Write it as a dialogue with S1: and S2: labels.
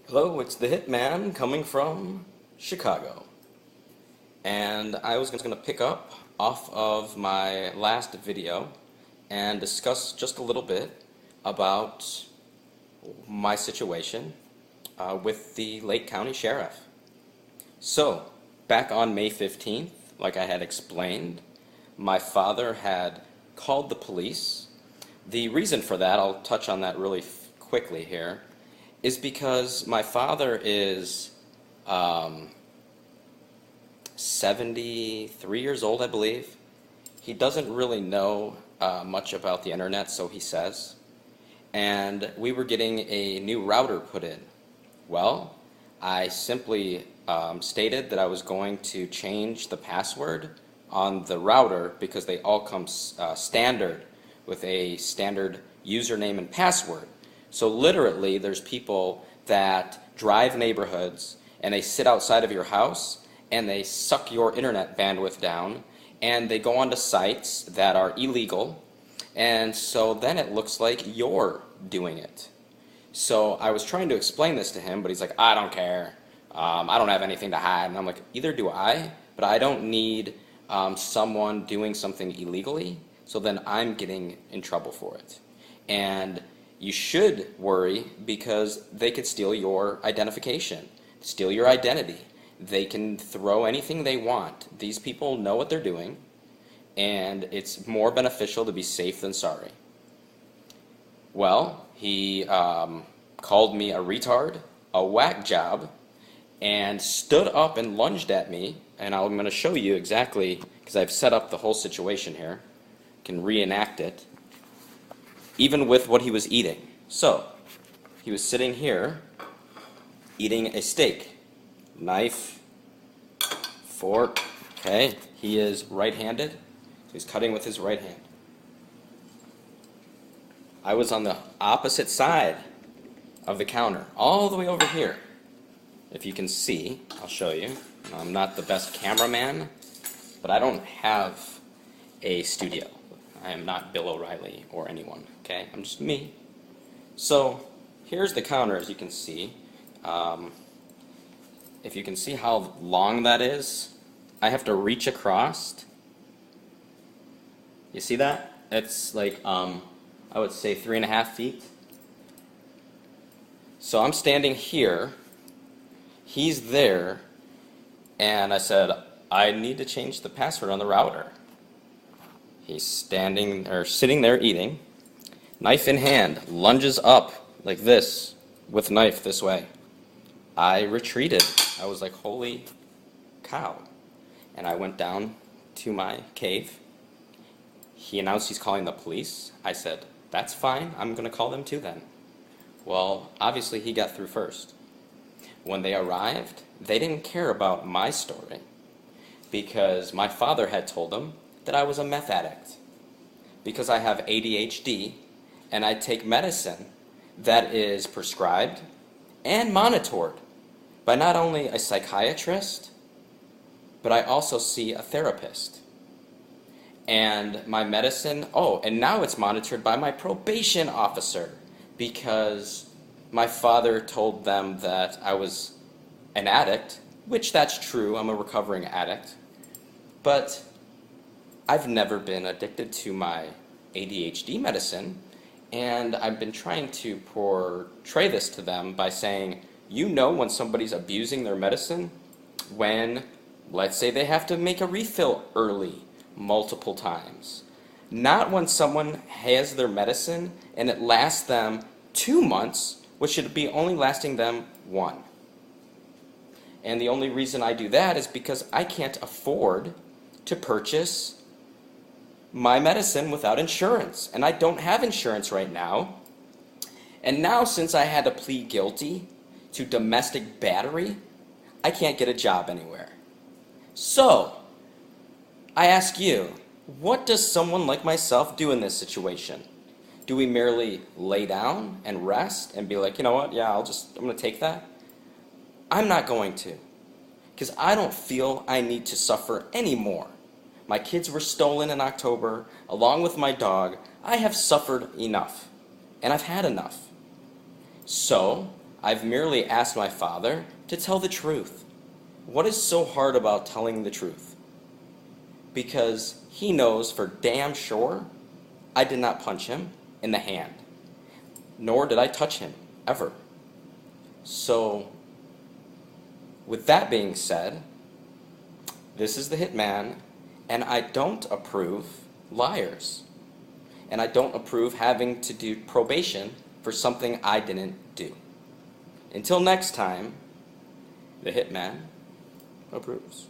S1: Hello, it's the Hitman coming from Chicago. And I was going to pick up off of my last video and discuss just a little bit about my situation with the Lake County Sheriff. So, back on May 15th, like I had explained, my father had called the police. The reason for that, I'll touch on that really quickly here, is because my father is 73 years old, I believe. He doesn't really know much about the internet, so he says. And we were getting a new router put in. Well, I simply stated that I was going to change the password on the router because they all come standard with a standard username and password. So literally, there's people that drive neighborhoods and they sit outside of your house and they suck your internet bandwidth down and they go onto sites that are illegal, and so then it looks like you're doing it. So I was trying to explain this to him, but he's like, I don't care. I don't have anything to hide. And I'm like, either do I, but I don't need someone doing something illegally, so then I'm getting in trouble for it. And you should worry because they could steal your identification, steal your identity. They can throw anything they want. These people know what they're doing, and it's more beneficial to be safe than sorry. Well, he called me a retard, a whack job, and stood up and lunged at me, and I'm going to show you exactly, because I've set up the whole situation here. I can reenact it, even with what he was eating. So, he was sitting here, eating a steak. Knife, fork, okay? He is right-handed, so he's cutting with his right hand. I was on the opposite side of the counter, all the way over here. If you can see, I'll show you. I'm not the best cameraman, but I don't have a studio. I am not Bill O'Reilly or anyone, okay? I'm just me. So, here's the counter, as you can see. If you can see how long that is, I have to reach across. You see that? It's like, I would say 3.5 feet. So I'm standing here, he's there, and I said, I need to change the password on the router. He's standing, or sitting there eating, knife in hand, lunges up like this, with knife this way. I retreated. I was like, holy cow. And I went down to my cave. He announced he's calling the police. I said, that's fine, I'm going to call them too then. Well, obviously he got through first. When they arrived, they didn't care about my story because my father had told them that I was a meth addict because I have ADHD and I take medicine that is prescribed and monitored by not only a psychiatrist, but I also see a therapist. And my medicine, and now it's monitored by my probation officer because my father told them that I was an addict, which that's true, I'm a recovering addict, but I've never been addicted to my ADHD medicine, and I've been trying to portray this to them by saying, you know when somebody's abusing their medicine when, let's say they have to make a refill early multiple times. Not when someone has their medicine and it lasts them 2 months, which should be only lasting them 1. And the only reason I do that is because I can't afford to purchase my medicine without insurance. And I don't have insurance right now. And now since I had to plead guilty to domestic battery, I can't get a job anywhere. So, I ask you, what does someone like myself do in this situation? Do we merely lay down and rest and be like, you know what, yeah, I'm going to take that? I'm not going to, because I don't feel I need to suffer anymore. My kids were stolen in October, along with my dog. I have suffered enough, and I've had enough. So, I've merely asked my father to tell the truth. What is so hard about telling the truth? Because he knows for damn sure I did not punch him in the hand, nor did I touch him, ever. So, with that being said, this is the Hitman, and I don't approve liars. And I don't approve having to do probation for something I didn't do. Until next time, the Hitman approves.